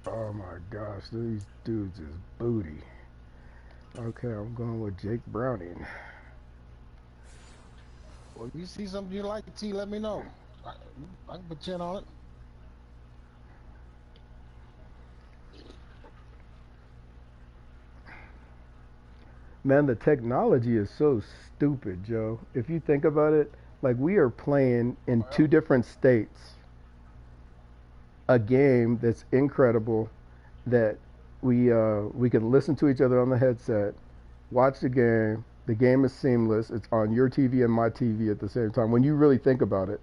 Oh my gosh, these dudes is booty. Okay, I'm going with Jake Browning. Well, if you see something you like, T, let me know. I can put 10 on it. Man, the technology is so stupid, Joe. If you think about it, like we are playing in two different states a game that's incredible that we can listen to each other on the headset, watch the game. The game is seamless. It's on your TV and my TV at the same time. When you really think about it.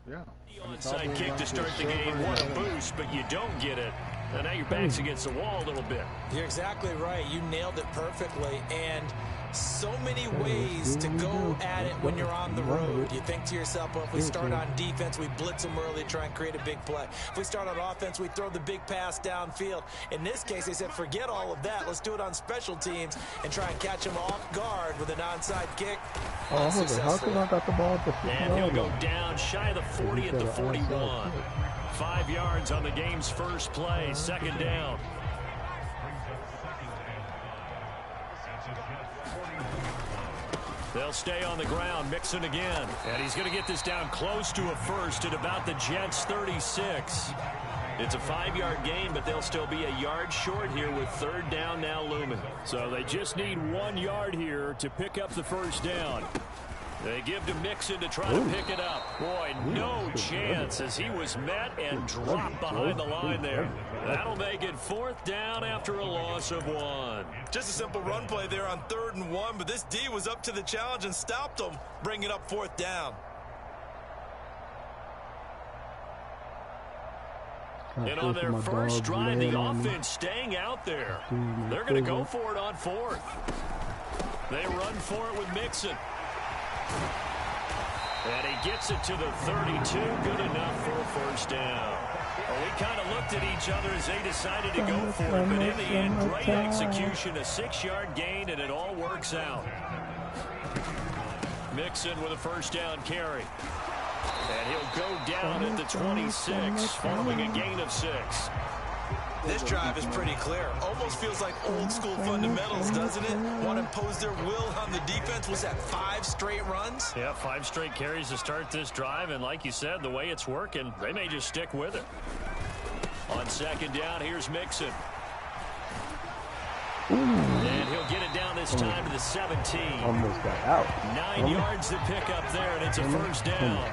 Yeah. Onside kick to start the game. What a boost, but you don't get it. And now your back's against the wall a little bit. You're exactly right. You nailed it perfectly. And so many ways to go at it when you're on the road. You think to yourself, well, if we start on defense, we blitz them early, try and create a big play. If we start on offense, we throw the big pass downfield. In this case, they said, forget all of that. Let's do it on special teams and try and catch them off guard with an onside kick. Oh, how come I got the ball at the 50 And he'll go down shy of the 40 at the 41. 5 yards on the game's first play, second down. They'll stay on the ground, Mixon again. And he's going to get this down close to a first at about the Jets' 36. It's a 5-yard gain, but they'll still be a yard short here with third down now looming. So they just need 1 yard here to pick up the first down. They give to Mixon to try to pick it up. Boy, no chance as he was met and dropped behind the line there. That'll make it fourth down after a loss of 1. Just a simple run play there on 3rd and 1, but this D was up to the challenge and stopped them, bringing up fourth down. And on their first drive, the offense staying out there. They're going to go for it on 4th. They run for it with Mixon. And he gets it to the 32. Good enough for a first down. Well, we kind of looked at each other as they decided to go for it. But in the end, great execution, a 6-yard gain, and it all works out. Mixon with a first down carry. And he'll go down at the 26 following a gain of 6. This drive is pretty clear. Almost feels like old school fundamentals, doesn't it? Want to impose their will on the defense. Was that 5 straight runs? Yeah, 5 straight carries to start this drive. And like you said, the way it's working, they may just stick with it. On second down, here's Mixon. And he'll get it down this time to the 17. Almost got out. 9 yards to pick up there, and it's a first down.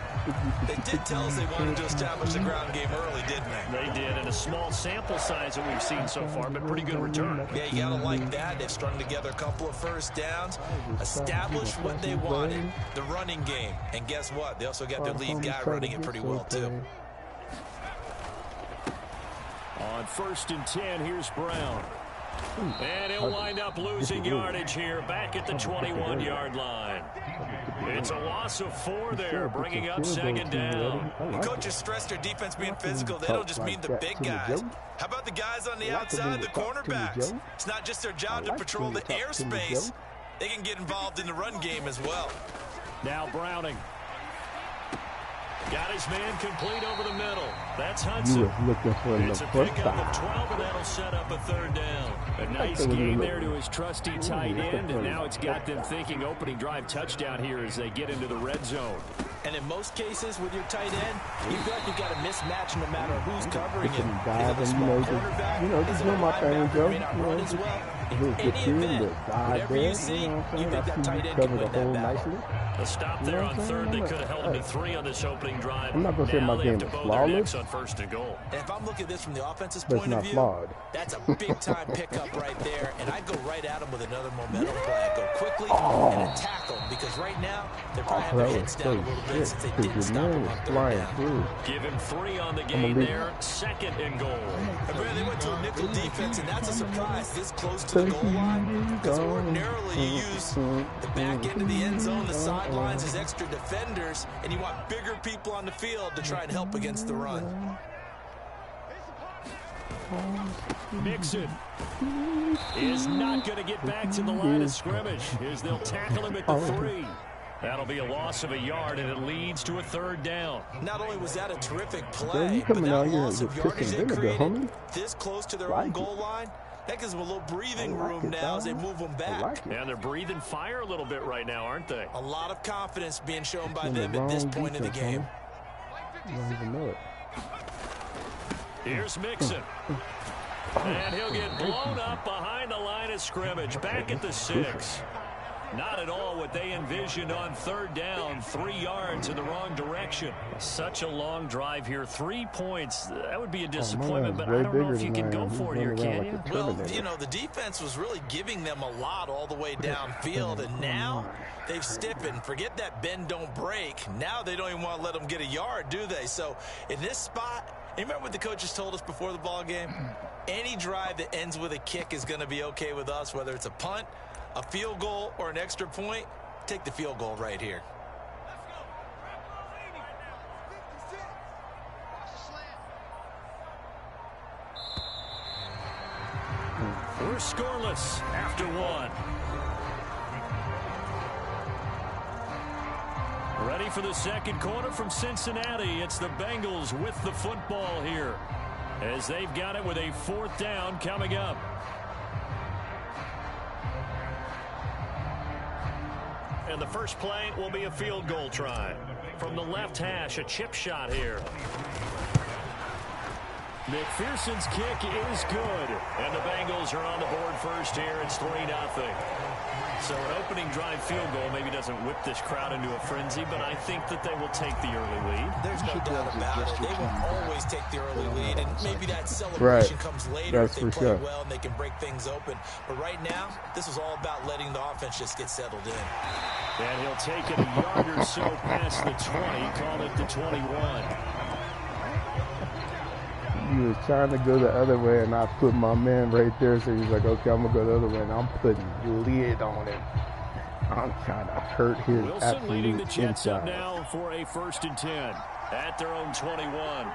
They did tell us they wanted to establish the ground game early, didn't they? They did, and a small sample size that we've seen so far, but pretty good return. Yeah, you got to like that. They've strung together a couple of first downs, established what they wanted, the running game. And guess what? They also got their lead guy running it pretty well, too. On 1st and 10, here's Brown. And he'll wind up losing yardage here back at the 21-yard line. It's a loss of 4 there, bringing up second down. Coaches stress their defense being physical. They don't just mean the big guys. How about the guys on the outside, the cornerbacks? It's not just their job to patrol the airspace. They can get involved in the run game as well. Now Browning. Got his man complete over the middle. That's Hudson. It's a pickup of 12, and that'll set up a third down. A nice game there to his trusty tight end, and now it's got them thinking opening drive touchdown here as they get into the red zone. And in most cases with your tight end, you feel like you've got a mismatch no matter who's covering him. Is it a small cornerback? Is it a linebacker? May not run as well. In any event, whatever you see, you think that tight end can win that battle. A stop there on 3rd. They could have held him to 3 on this opening drive. I'm not going to say my game is flawless. On 1st and goal. And if I'm looking at this from the offensive point of view, that's a big-time pickup right there. And I'd go right at him with another momentum play. I'd go quickly and attack them because right now they're probably having their heads down a little bit since they didn't stop him on 3rd down. Give him 3 on the game there. 2nd and goal. And they went to a nickel defense, and that's a surprise this close to the goal line because ordinarily you use the back end of the end zone, the sidelines as extra defenders, and you want bigger people on the field to try and help against the run. Mixon is not going to get back to the line of scrimmage as they'll tackle him at the 3. That'll be a loss of a yard, and it leads to a 3rd down. Not only was that a terrific Girl, play, you but coming that out here loss with of piss yardage and they vinegar, created homie? this close to their Like own it. goal line, that gives them a little breathing I like room it, now as they dog. move them I back. like it. And they're breathing fire a little bit right now, aren't they? A lot of confidence being shown by In the them at this wrong point in the defense, game. homie. You don't even know it. Here's Mixon. And he'll get blown up behind the line of scrimmage. Back at the 6. Not at all what they envisioned on 3rd down. 3 yards in the wrong direction. Such a long drive here. 3 points. That would be a disappointment, but I don't know if you can go for it here, can you? Well, you know, the defense was really giving them a lot all the way downfield, and now they've stiffened. Forget that bend, don't break. Now they don't even want to let them get a yard, do they? So in this spot, you remember what the coaches told us before the ball game? Any drive that ends with a kick is going to be okay with us, whether it's a punt, a field goal, or an extra point. Take the field goal right here. We're scoreless after 1. Ready for the 2nd quarter from Cincinnati. It's the Bengals with the football here, as they've got it with a 4th down coming up. And the first play will be a field goal try. From the left hash, a chip shot here. McPherson's kick is good. And the Bengals are on the board first here. It's 3-0. So an opening drive field goal maybe doesn't whip this crowd into a frenzy, but I think that they will take the early lead. There's no doubt about it. They will always take the early lead, and maybe that celebration comes later if they play well and they can break things open. But right now, this is all about letting the offense just get settled in. And he'll take it a yard or so past the 20, call it the 21. He was trying to go the other way, and I put my man right there, so he's like, okay, I'm going to go the other way, and I'm putting lid on him. I'm trying to hurt his Wilson leading the absolute Jets up inside. now for a 1st and 10 at their own 21.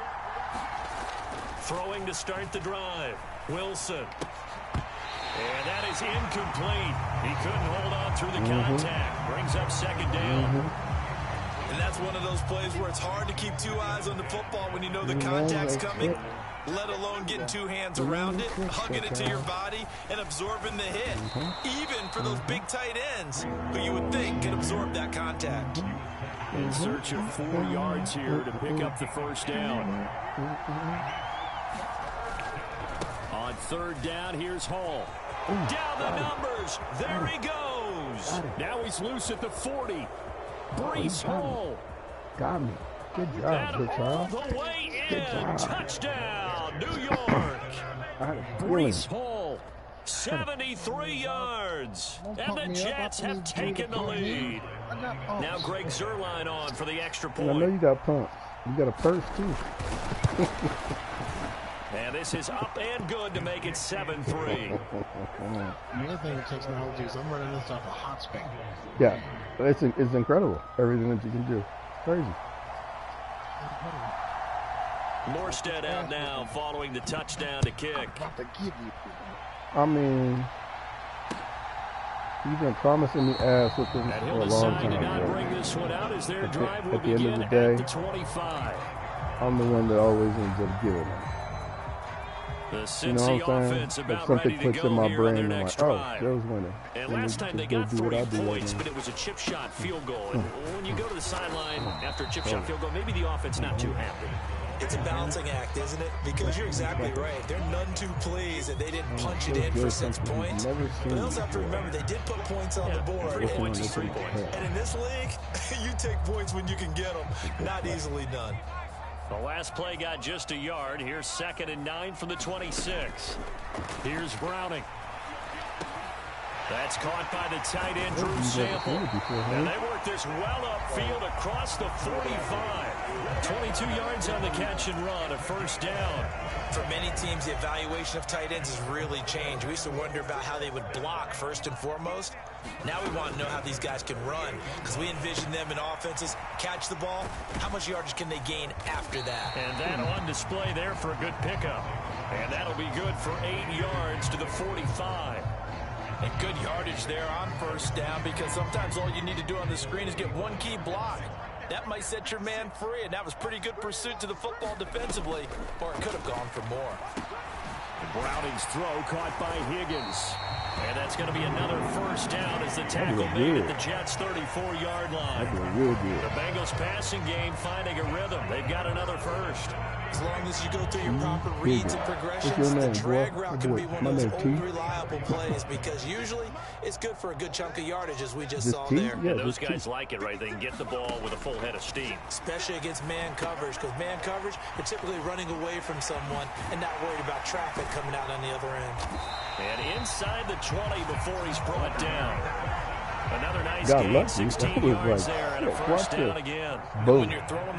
Throwing to start the drive. Wilson. And that is incomplete. He couldn't hold on through the contact. Brings up 2nd down. And that's one of those plays where it's hard to keep 2 eyes on the football when you know the contact's coming, let alone getting 2 hands around it, hugging it to your body, and absorbing the hit. Even for those big tight ends who you would think can absorb that contact. In search of 4 yards here to pick up the 1st down. On 3rd down, here's Hall. Down the numbers. There he goes. Now he's loose at the 40. Breece Hall. Got me. Good job, good All job. the way in. Touchdown, New York. Breece Hall, 73 yards. And the Jets have taken the lead. Now Greg Zuerlein on for the extra And I know point. you got pumps. You got a purse, too. And this is up and good to make it 7-3. The other thing with technology is I'm running this off a hot spec. Yeah, it's incredible, everything that you can do. Crazy. Morstead out now following the touchdown to kick. I'm about to give you. I mean, you've been promising me ass with them And for he'll a long decide to time, not bro. bring this one out as their drive will At the end begin of the day, at the 25. I'm the one that always ends up giving them. The You know Cincy what I'm offense saying? about If something ready to clicks go in my here brain, on their I'm next like, oh, drive. Joe's winning. And Let me last time they just go got do what 3 I do right points, now. but it was a chip shot field goal. And when you go to the sideline after a chip shot field goal, maybe the offense not too happy. It's a balancing act, isn't it? Because you're exactly right. They're none too pleased that they didn't punch it in for 6 points. But they also have to remember they did put points on the board. 3 points is 3 points. And in this league, you take points when you can get them. Not easily done. The last play got just a yard. Here's 2nd and 9 from the 26. Here's Browning. That's caught by the tight end, Drew Sample. And they work this well upfield across the 45. 22 yards on the catch and run, a 1st down. For many teams, the evaluation of tight ends has really changed. We used to wonder about how they would block first and foremost. Now we want to know how these guys can run, because we envision them in offenses catch the ball. How much yardage can they gain after that? And that on display there for a good pickup. And that'll be good for 8 yards to the 45. And good yardage there on first down, because sometimes all you need to do on the screen is get one key block. That might set your man free, and that was pretty good pursuit to the football defensively, or it could have gone for more. Browning's throw caught by Higgins. And that's going to be another first down as the tackle made at the Jets' 34-yard line. The Bengals passing game finding a rhythm. They've got another first. As long as you go through your proper reads and progressions, the drag route can be one of those old reliable plays, because usually it's good for a good chunk of yardage, as we just saw there. Yeah, those guys like it, right? They can get the ball with a full head of steam. Especially against man coverage, because man coverage, you're typically running away from someone and not worried about traffic coming out on the other end. And inside the 20 before he's brought down. Another nice gain, 16 yards there, and a first down again. Boom.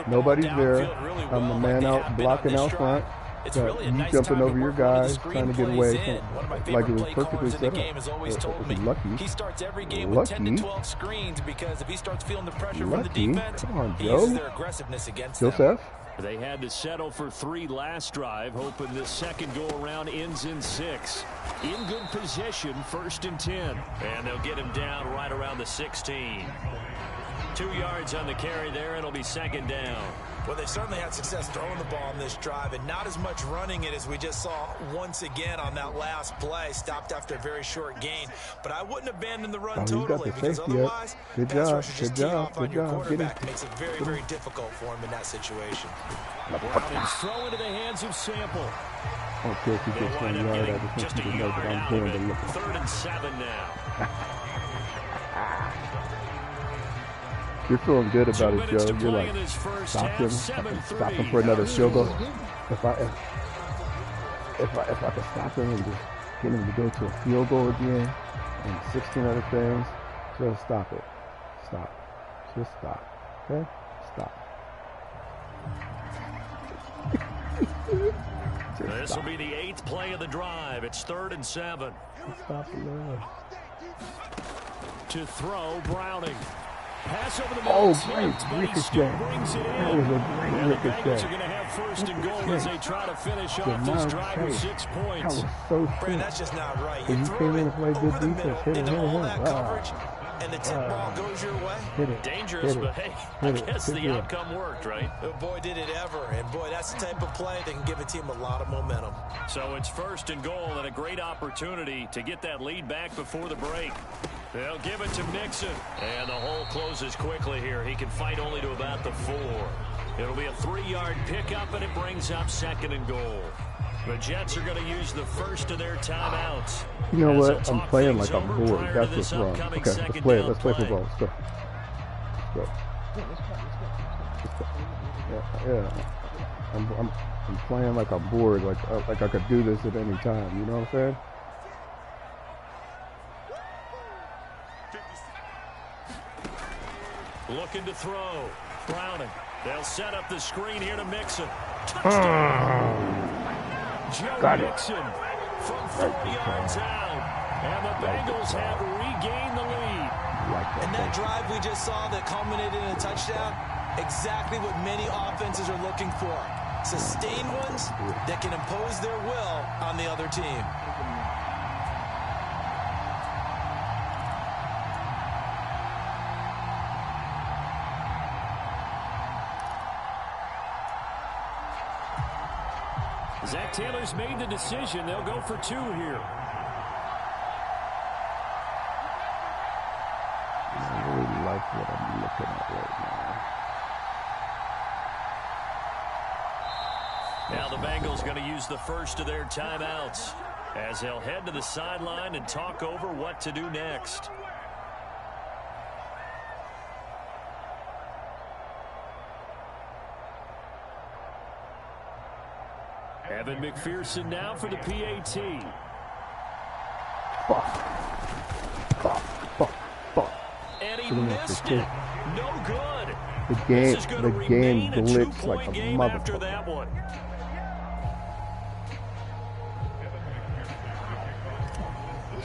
Nobody's there. I'm the man out blocking out front. It's really a nice jumping over your guys, guy, trying to get away. One of my Like it was play perfectly callers in the set game up. has always told me he starts every game with 10 to 12 screens, because if he starts feeling the pressure from the defense, he uses their aggressiveness against them. They had to settle for 3 last drive, hoping this second go-around ends in 6. In good position, 1st and 10. And they'll get him down right around the 16. 2 yards on the carry there. It'll be 2nd down. Well, they've certainly had success throwing the ball on this drive, and not as much running it as we just saw once again on that last play. Stopped after a very short gain. But I wouldn't abandon the run totally, because otherwise, pass rushers just tee off on your quarterback. Makes it very, very difficult for him in that situation. Browning's throw into the hands of Sample. Okay, if he gets 1 yard, I just want you to know that I'm doing the looking. 3rd and 7 now. You're feeling good about it, Joe. You're like, stop him. Stop him for another field goal. If I could stop him and just get him to go to a field goal again and 16 other things, just stop it. Stop. Just stop. Okay? Stop. This will be the 8th play of the drive. It's 3rd and 7. Stop it, Lord. To throw, Browning. Pass over the middle. Oh, great ricochet. That was a great ricochet. The Bengals are going to have 1st and goal as they try to finish off this drive with 6 points. That was so Brand, that's just not right. You threw it over the middle into all that coverage, and the tip ball goes your way. Dangerous, but hey, I guess the outcome worked, right? Oh, boy, did it ever. And boy, that's the type of play that can give a team a lot of momentum. So it's 1st and goal, and a great opportunity to get that lead back before the break. They'll give it to Mixon. And the hole closes quickly here. He can fight only to about the 4. It'll be a 3-yard pickup, and it brings up 2nd and goal. The Jets are going to use the first of their timeouts. You know what? I'm playing like I'm bored. That's what's wrong. Okay, let's play it. Let's play football. Let's go. Let's go. Yeah. I'm playing like I'm bored. Like I could do this at any time. You know what I'm saying? Looking to throw. Browning. They'll set up the screen here to Mixon. Touchdown. Joe Mixon from 40 yards out. And the Bengals have regained the lead. And that drive we just saw that culminated in a touchdown, exactly what many offenses are looking for. Sustained ones that can impose their will on the other team. Zach Taylor's made the decision. They'll go for 2 here. I really like what I'm looking at right now. Now the Bengals going to use the first of their timeouts as they'll head to the sideline and talk over what to do next. Evan McPherson now for the PAT. And he missed it. No good. The game glitched like a motherfucker. That one.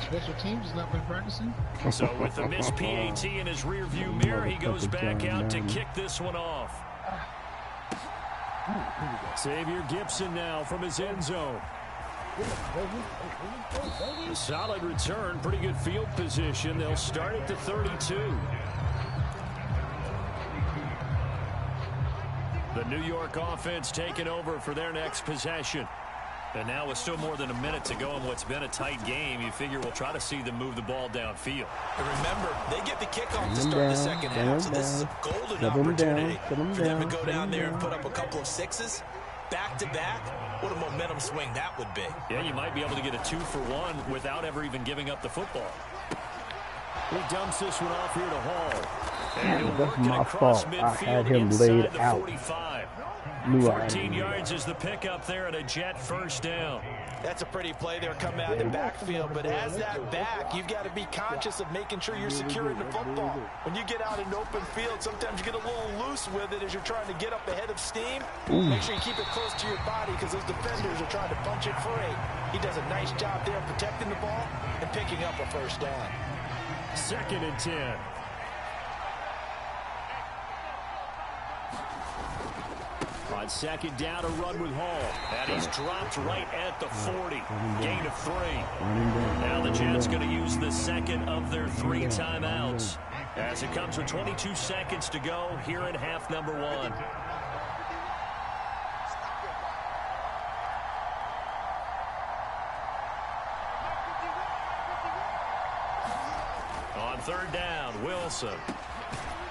Special teams has not been practicing. So with the missed PAT in his rearview mirror, he goes back out to kick this one off. Xavier Gibson now from his end zone. Solid return, pretty good field position. They'll start at the 32. The New York offense taking over for their next possession. And now with still more than a minute to go in what's been a tight game, you figure we'll try to see them move the ball downfield. And remember, they get the kickoff to start the second half, so this is a golden opportunity for them to go down there and put up a couple of sixes. Back-to-back, what a momentum swing that would be. Yeah, you might be able to get a 2-for-1 without ever even giving up the football. He dumps this one off here to Hall. And that's my fault. I had him laid out. 45. 14 yards is the pickup there and a Jet first down. That's a pretty play there coming out of the backfield, but as that back, you've got to be conscious of making sure you're securing the football. When you get out in open field, sometimes you get a little loose with it as you're trying to get up ahead of steam. Make sure you keep it close to your body because those defenders are trying to punch it free. He does a nice job there protecting the ball and picking up a first down. 2nd and 10. On 2nd down, a run with Hall. And he's dropped right at the 40. Gain of 3. Now the Jets going to use the second of their 3 timeouts as it comes with 22 seconds to go here in half number 1. On 3rd down, Wilson.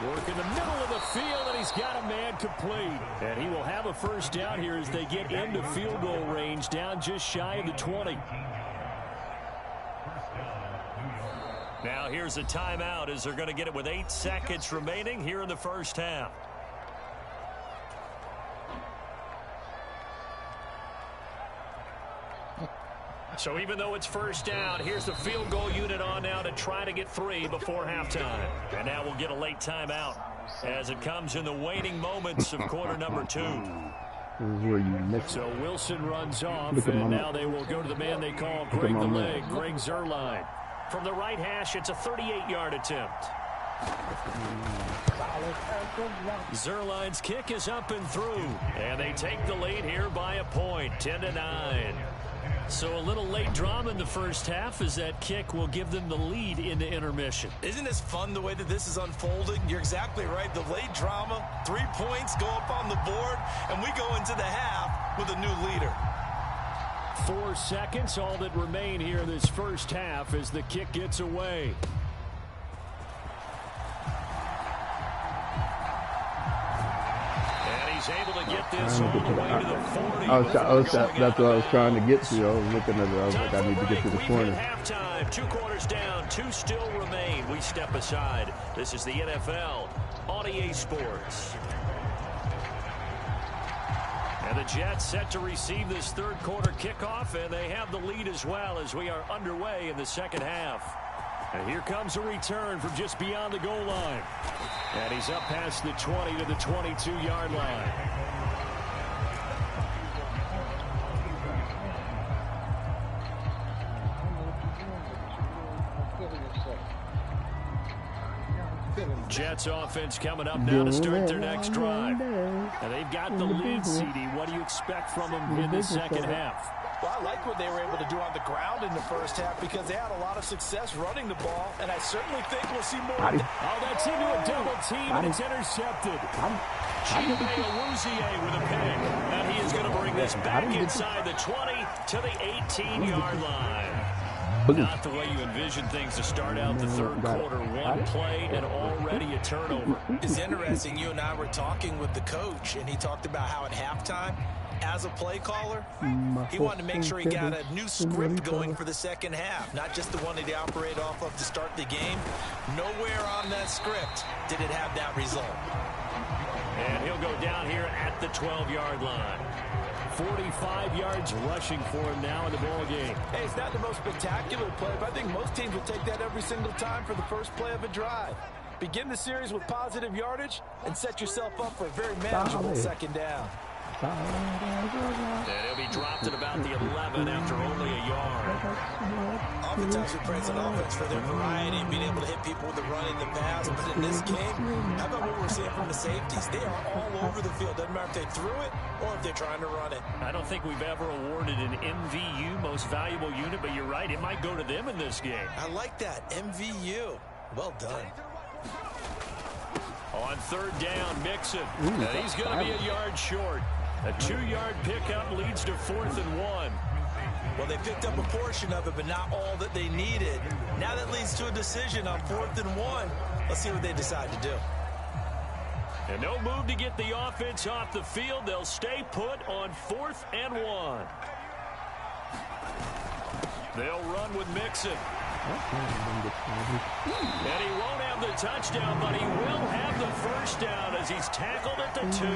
Work in the middle of the field, and he's got a man complete. And he will have a first down here as they get into field goal range, down just shy of the 20. Now here's a timeout as they're going to get it with 8 seconds remaining here in the first half. So even though it's first down, here's the field goal unit on now to try to get 3 before halftime. And now we'll get a late timeout as it comes in the waning moments of quarter number 2. So Wilson runs off, and now they will go to the man they call Greg the Leg, Greg Zuerlein. From the right hash, it's a 38-yard attempt. Zuerlein's kick is up and through, and they take the lead here by a point, 10-9. So a little late drama in the first half as that kick will give them the lead into intermission. Isn't this fun the way that this is unfolding? You're exactly right. The late drama, 3 points go up on the board, and we go into the half with a new leader. 4 seconds, all that remain here in this first half as the kick gets away. He's able to get this all the way to the 40. That's what I was trying to get to. I was looking at it. I was like, I need to get to the corner. Halftime, 2 quarters down, 2 still remain. We step aside. This is the NFL on EA Sports. And the Jets set to receive this 3rd quarter kickoff, and they have the lead as well as we are underway in the second half. And here comes a return from just beyond the goal line. And he's up past the 20 to the 22-yard line. Jets offense coming up now to start their next drive. And they've got the lead, CD. What do you expect from them in this second half? Well, I like what they were able to do on the ground in the first half because they had a lot of success running the ball, and I certainly think we'll see more. Oh, that's into a double team, and it's intercepted. Chibe Awuzie with a pick, and he is going to bring this back inside the 20 to the 18-yard line. Not the way you envision things to start out the 3rd quarter. 1 play and already a turnover. It's interesting. You and I were talking with the coach, and he talked about how at halftime, as a play caller, he wanted to make sure he got a new script going for the second half, not just the one that he operated off of to start the game. Nowhere on that script did it have that result. And he'll go down here at the 12-yard line. 45 yards rushing for him now in the ball game. Hey, it's not the most spectacular play, but I think most teams will take that every single time for the first play of a drive. Begin the series with positive yardage and set yourself up for a very manageable second down. And he'll be dropped at about the 11 after only a yard. Oftentimes we praise an offense for their variety and being able to hit people with the run and the pass. But in this game, how about what we're seeing from the safeties? They are all over the field. Doesn't matter if they threw it or if they're trying to run it. I don't think we've ever awarded an MVU, most valuable unit, but you're right. It might go to them in this game. I like that. MVU. Well done. On third down, Mixon. And he's going to be a yard short. A 2-yard pickup leads to 4th and 1. Well, they picked up a portion of it, but not all that they needed. Now that leads to a decision on 4th and 1. Let's see what they decide to do. And no move to get the offense off the field. They'll stay put on 4th and 1. They'll run with Mixon. And he won't have the touchdown, but he will have the first down as he's tackled at the 2.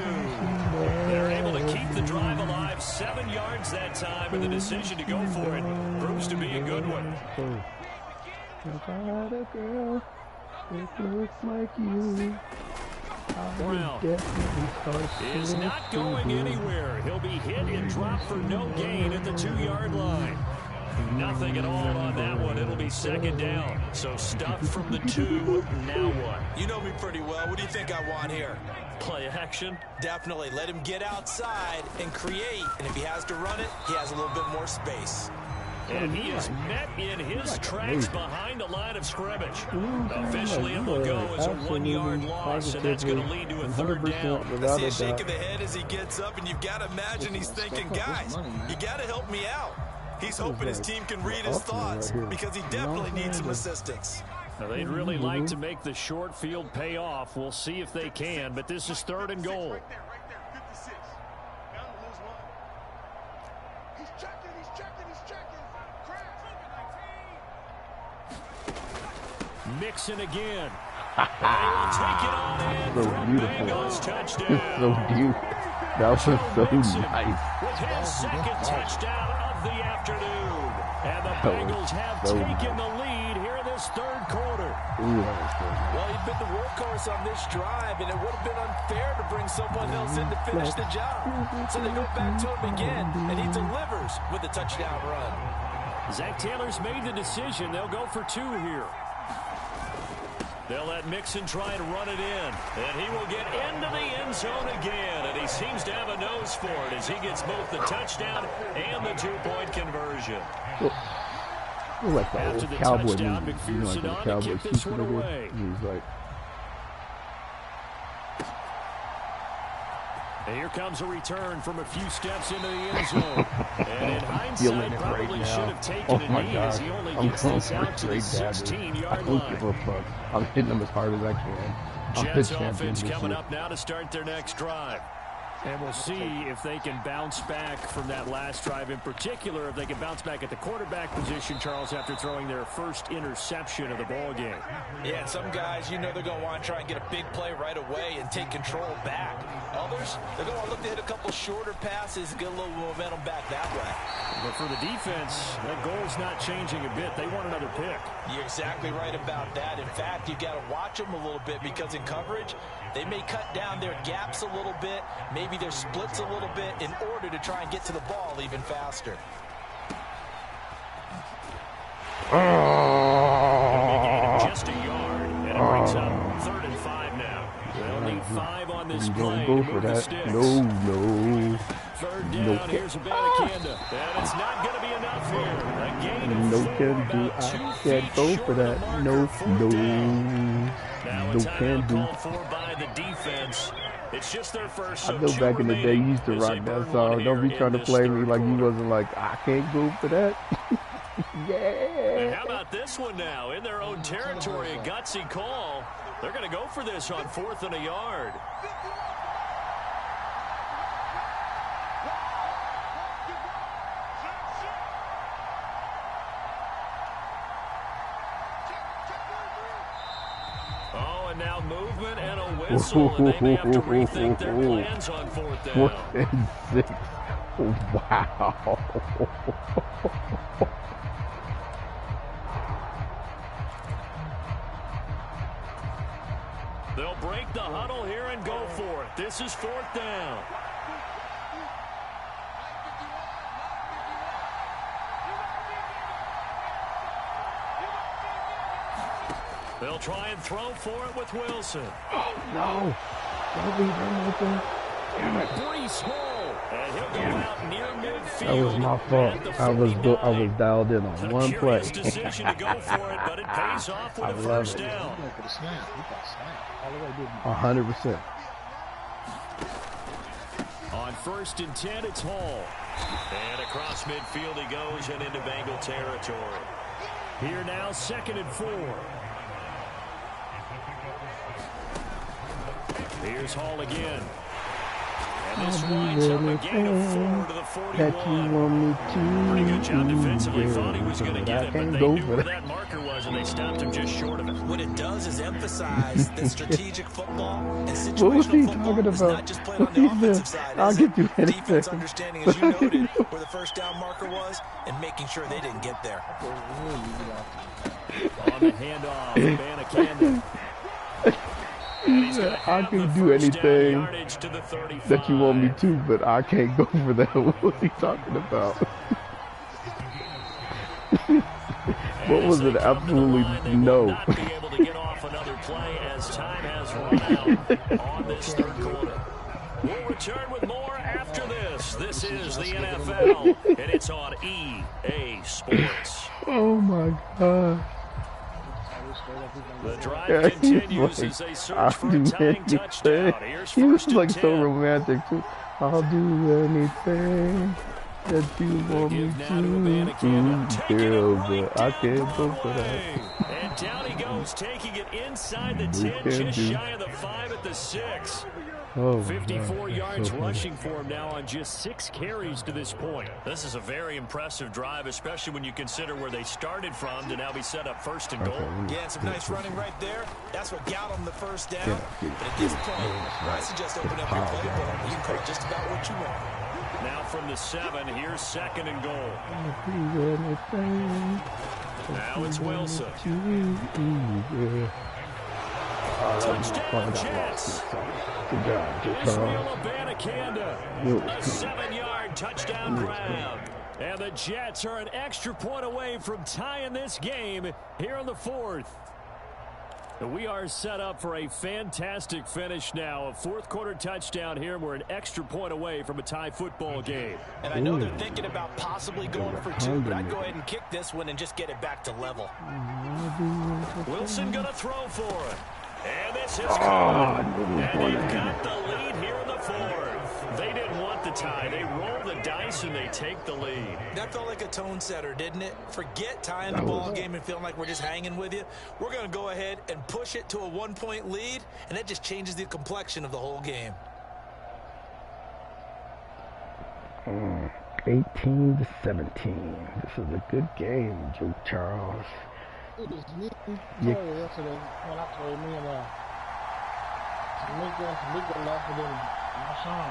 They're able to keep the drive alive, 7 yards that time, and the decision to go for it proves to be a good one. Brown is not going anywhere. He'll be hit and dropped for no gain at the 2-yard line. Nothing at all on that one. It'll be second down. So stuffed from the 2. Now what? You know me pretty well. What do you think I want here? Play action? Definitely. Let him get outside and create. And if he has to run it, he has a little bit more space. And he is met in his tracks behind the line of scrimmage. Officially, it will go as a 1-yard loss, and that's going to lead to a third down. I see a shake of the head as he gets up, and you've got to imagine he's thinking, guys, you got to help me out. He's hoping his team can read his thoughts because he definitely needs some assistance. Now, they'd really like to make the short field pay off. We'll see if they can, but this is 3rd and goal. Mixon again. They will take it on in So from beautiful. Bengals touchdown. So beautiful. That was so nice. With his second touchdown of the afternoon. And the Bengals have taken the lead here in this 3rd quarter. Well, he'd been the workhorse on this drive, and it would have been unfair to bring someone else in to finish the job. So they go back to him again, and he delivers with a touchdown run. Zach Taylor's made the decision. They'll go for 2 here. They'll let Mixon try and run it in. And he will get into the end zone again. And he seems to have a nose for it as he gets both the touchdown and the 2-point conversion. Like the After old the cowboy touchdown, movie. You know, like the McPherson on to cowboy kick this super one good. away. He's like, And here comes a return from a few steps into the end zone. And in hindsight, feeling it probably right should now. have taken a knee as he only gets this out to the I 16-yard don't give a line. fuck. I'm hitting them as hard as I can. I'm Jets the champion offense this coming year. up now to start their next drive. And we'll see if they can bounce back from that last drive. In particular, if they can bounce back at the quarterback position, Charles, after throwing their first interception of the ball game. Yeah, and some guys, you know they're going to want to try and get a big play right away and take control back. Others, they're going to look to hit a couple shorter passes and get a little momentum back that way. But for the defense, that goal's not changing a bit. They want another pick. You're exactly right about that. In fact, you got to watch them a little bit because in coverage, they may cut down their gaps a little bit, maybe their splits a little bit in order to try and get to the ball even faster. Just a yard, and it brings up 3rd and 5 now. They'll need 5 on this play Don't to go for move the that. sticks. No. 3rd down, here's a Banakanda. And it's not going to be enough here. A gain of No 4, can do. about 2 I feet can't go short for of the that. marker, No. 4th down. Now a No can timeout do. called for by the defense. It's just their first, so I know 2 back in the day you remaining used to as rock they burn that song. one Don't be here trying to in play this me 3rd like you quarter. wasn't like, I can't go for that. And Yeah. how about this one now? In their own territory, a gutsy call. They're going to go for this on 4th and a yard. Oh, and now movement and a whistle, and they may have to rethink their plans on 4th down. 4th and 6. Wow. They'll break the huddle here and go for it. This is 4th down. They'll try and throw for it with Wilson. Oh, no. Don't leave him open. Damn it. Brees Hall, and he'll go out near midfield. That was my fault. I was dialed in on one play. Decision to go for it, but it pays off with a first down. 100%. On 1st and 10, it's Hall. And across midfield he goes and into Bengal territory. Here now, 2nd and 4. Here's Hall again. And this winds up a gain of 4 to the 41. That you want me to. Pretty good job defensively. Thought he was going to get it, but they knew where that marker was, and they stopped him just short of it. What it does is emphasize that strategic football and situational What was he football talking is about? not just played on the offensive side. I'll get you anything. Defense understanding, as you noted, where the first down marker was, and making sure they didn't get there. On the handoff, Banakanda. I can do anything that you want me to, but I can't go for that. What's he talking about? What was it? Absolutely no. Not be able to get off another play as time has run out on this 3rd quarter. We'll return with more after this. This is the NFL, and it's on EA Sports. Oh my God. The drive continues as they search for a tying touchdown. Here's He was 1st and like 10. so romantic too. I'll do anything that you want me to do, but I can't go for that. And down he goes, taking it inside the 10, just shy of the 5 at the 6. Oh, 54 yards rushing for him now on just 6 carries to this point. This is a very impressive drive, especially when you consider where they started from to now be set up 1st and goal. Yeah, and some nice running right there. That's what got them the first down. But at this point, I suggest open up your playbook. You can call it just about what you want. Now from the 7, here's 2nd and goal. Now it's Wilson. Touchdown, Jets. Good job, Israel Banakanda. A 7-yard touchdown grab. And the Jets are an extra point away from tying this game here in the 4th. We are set up for a fantastic finish now. A 4th quarter touchdown here. We're an extra point away from a tie football game. And I know they're thinking about possibly going for 2, but I'd go ahead and kick this one and just get it back to level. Wilson going to throw for it. And this is caught. And they've got the lead here in the 4th. They didn't want the tie. They roll the dice and they take the lead. That felt like a tone setter, didn't it? Forget tying the ball game and feeling like we're just hanging with you. We're going to go ahead and push it to a 1-point lead, and that just changes the complexion of the whole game. 18-17. This is a good game, Joe Charles. It was me yesterday when I told me and Tamika left, and then my son.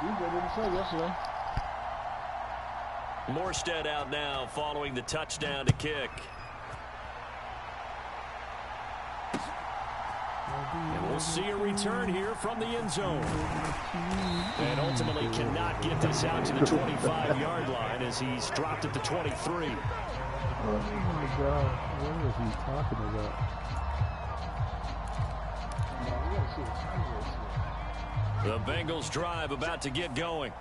You didn't say yesterday. Morstead out now following the touchdown to kick. And we'll see a return here from the end zone. And ultimately cannot get this out to the 25-yard line as he's dropped at the 23. Oh my God, what is he talking about? The Bengals drive about to get going.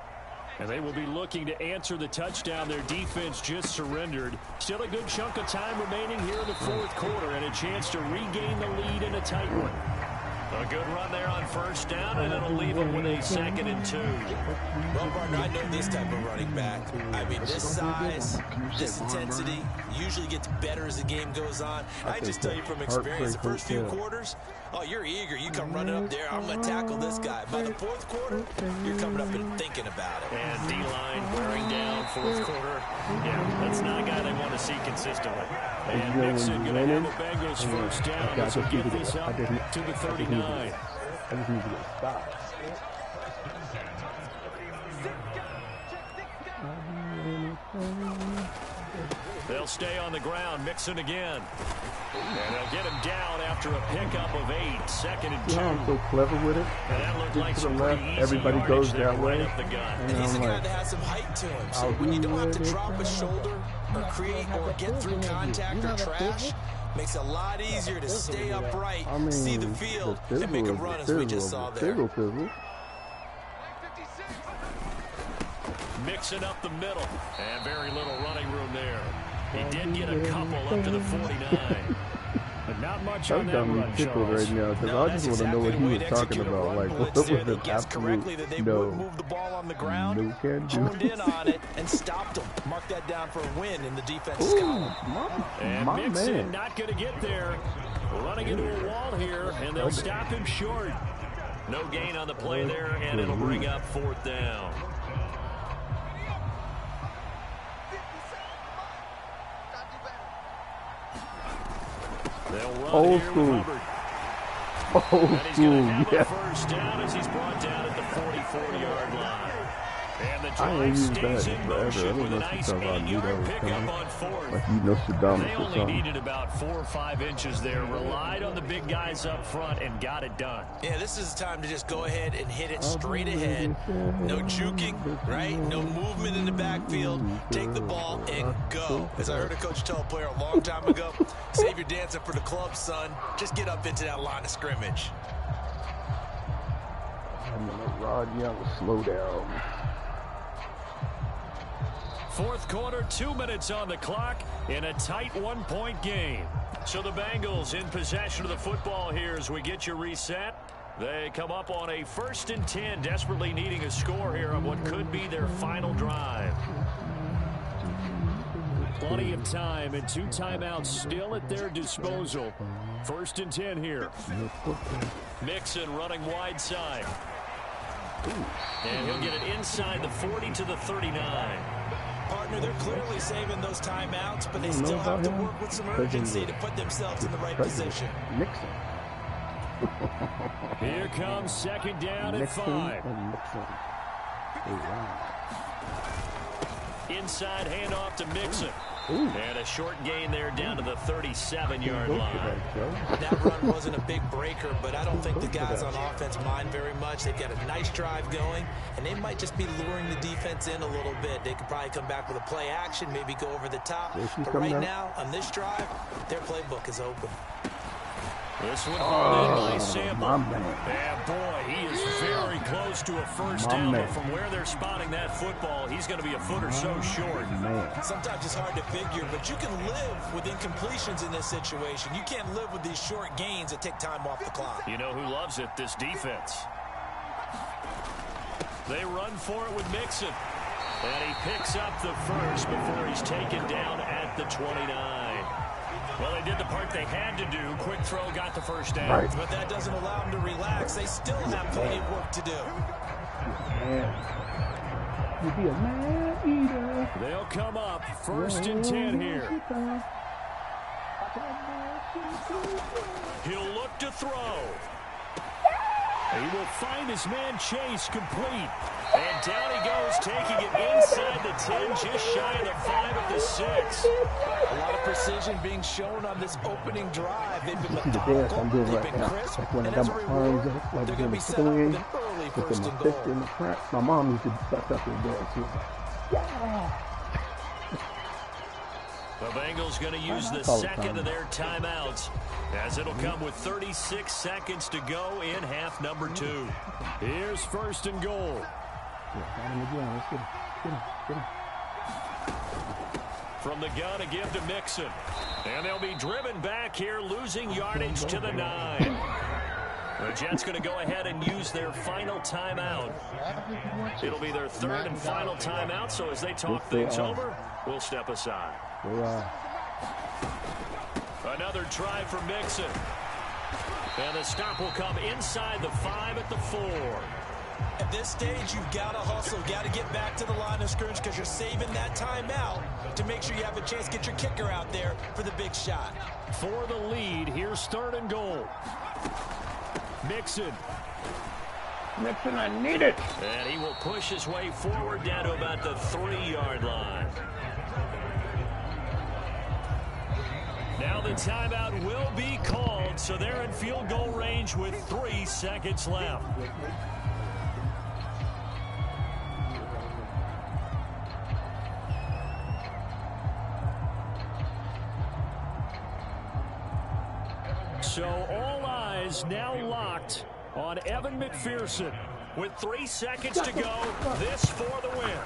And they will be looking to answer the touchdown their defense just surrendered. Still a good chunk of time remaining here in the 4th quarter and a chance to regain the lead in a tight one. A good run there on 1st down, and it'll leave them with a 2nd and 2. Well, partner, I know this type of running back. I mean, this size, this intensity usually gets better as the game goes on. I just tell you from experience, the first few quarters, oh, you're eager. You come running up there, I'm going to tackle this guy. By the 4th quarter, you're coming up and thinking about it. And D-line wearing down 4th quarter. Yeah, that's not a guy they want to see consistently. And Mixon going to have the Bengals 1st down as we get this up to the 39. I just need to get stopped. They'll stay on the ground. Mixon again. And they'll get him down after a pickup of 8. 2nd and 2. Yeah, I'm so clever with it. And that looked like to some the left, pretty easy everybody goes yardage that there way. right up the gut. And he's a guy that has some height to him. So when you don't have to drop a shoulder or create or get through contact or trash, Makes it a lot easier to stay upright, I mean, see the field, and make a run as we just saw there. Fizzle. Mixing up the middle, and very little running room there. He did get a couple up to the 49. But not much on that run, Charles. Right now, because I just want to know what he was talking about. Like, what was an correctly that they would move the ball on the ground, honed in on it, and stopped them. Mark that down for a win in the defense's column. And Mixon not going to get there. Running into a wall here, and they'll stop him short. No gain on the play there, and it'll bring up 4th down. They'll run Old school. Old school, yeah. First down as he's brought down at the 44-yard line. And the I ain't drive used stays that in forever. motion I with a don't know nice if I knew that 8-yard was pickup coming. on 4th. Like you Nostradamus They or only something. needed about 4 or 5 inches there. Relied on the big guys up front and got it done. Yeah, this is the time to just go ahead and hit it straight ahead. No juking, right? No movement in the backfield. Take the ball and go. As I heard a coach tell a player a long time ago, save your dancing for the club, son. Just get up into that line of scrimmage. I'm gonna Rod Young slow down. 4th quarter, 2 minutes on the clock in a tight 1-point game. So the Bengals in possession of the football here as we get you reset. They come up on a 1st and 10, desperately needing a score here on what could be their final drive. Plenty of time and 2 timeouts still at their disposal. 1st and 10 here. Mixon running wide side. And he'll get it inside the 40 to the 39. Partner, they're clearly saving those timeouts, but they still have to work with some urgency to put themselves in the right position. Nixon. Here comes 2nd down at 5. Inside handoff to Mixon. And a short gain there down to the 37-yard line. That run wasn't a big breaker, but I don't think the guys on offense mind very much. They've got a nice drive going, and they might just be luring the defense in a little bit. They could probably come back with a play action, maybe go over the top. But right now, on this drive, their playbook is open. This one hauled in by Sample. And boy, he is very close to a first down. But from where they're spotting that football, he's going to be a foot or so short. Sometimes it's hard to figure, but you can live with incompletions in this situation. You can't live with these short gains that take time off the clock. You know who loves it? This defense. They run for it with Mixon. And he picks up the first before he's taken down at the 29. Well, they did the part they had to do. Quick throw, got the first down. Right. But that doesn't allow them to relax. They still have plenty of work to do. You'll be a man eater. They'll come up 1st and 10 here. He'll look to throw. He will find his man Chase complete. And down he goes, taking it inside the 10, just shy of the 5 of the 6. A lot of precision being shown on this opening drive. They've been methodical, they've been crisp, and as a reward, they're going to be set up with an early 1st and goal. My mom used to bust up in there, too. The Bengals going to use the second of their timeouts as it'll come with 36 seconds to go in half number 2. Here's 1st and goal. From the gun, a give to Mixon. And they'll be driven back here, losing yardage to the 9. The Jets going to go ahead and use their final timeout. It'll be their 3rd and final timeout, so as they talk things over, we'll step aside. Another try for Mixon. And the stop will come inside the 5 at the 4. At this stage, you've got to hustle, got to get back to the line of scrimmage because you're saving that timeout to make sure you have a chance to get your kicker out there for the big shot. For the lead, here's 3rd and goal. Mixon, I need it. and he will push his way forward down to about the 3-yard line. Now the timeout will be called, so they're in field goal range with 3 seconds left. So all eyes now locked on Evan McPherson. With 3 seconds to go, this for the win.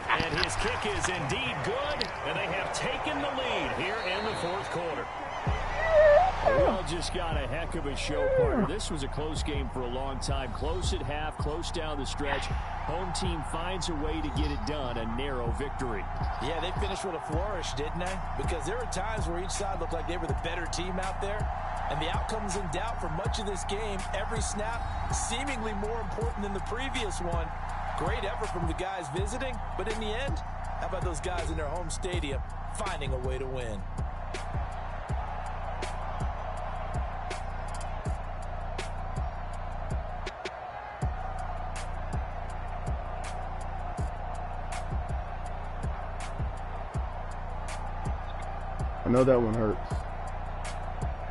And his kick is indeed good, and they have taken the lead here in the fourth quarter. We all just got a heck of a show, partner. This was a close game for a long time. Close at half, close down the stretch. Home team finds a way to get it done, a narrow victory. Yeah, they finished with a flourish, didn't they? Because there were times where each side looked like they were the better team out there. And the outcome's in doubt for much of this game. Every snap seemingly more important than the previous one. Great effort from the guys visiting. But in the end, how about those guys in their home stadium finding a way to win? I know that one hurts.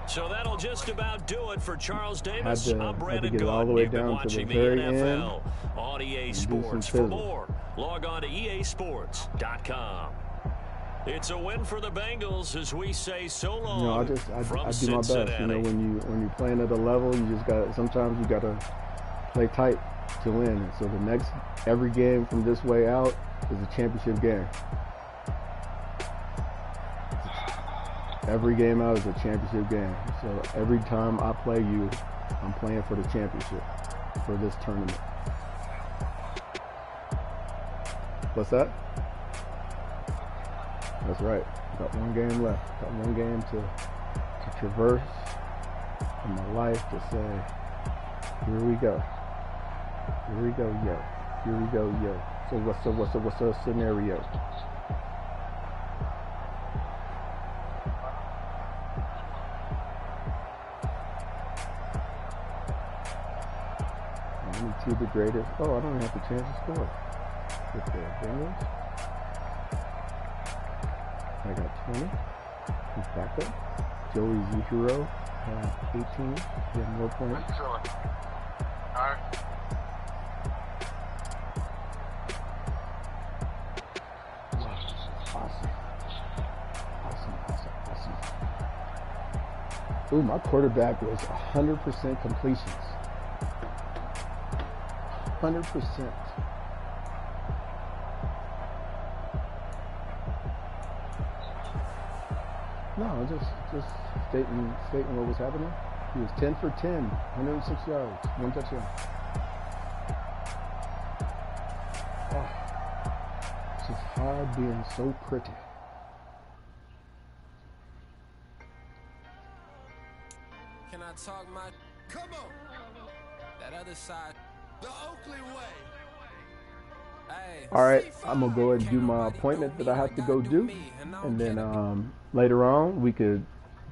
So that'll just about do it for Charles Davis. I'm Brandon get it all the Gaudin. way You've been down to watching the the very NFL end on EA and Sports. For more, log on to easports.com. It's a win for the Bengals as we say so long. You know, I do my best. You know, when you're playing at a level, you just got sometimes you got to play tight to win. And so every game from this way out is a championship game. Every game out is a championship game. So every time I play you, I'm playing for the championship for this tournament. What's that? That's right. Got one game left. Got one game to traverse in my life to say, here we go. Here we go, yo. Here we go, yo. So what's the scenario? To the greatest. Oh, I don't have to change the score. With the Bengals, I got 20. He's back up. Joey Zuchero had 18. He had more points. Alright. Awesome. Ooh, my quarterback was 100% completions. 100%. No, just stating what was happening. He was 10 for 10, 106 yards, 1 touchdown. Oh, it's just hard being so pretty. Can I talk my... Come on! That other side. The Oakley way. Hey, all right, I'm gonna go ahead and do my appointment that I have to go do, and then later on we could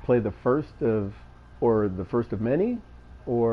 play the first of many, or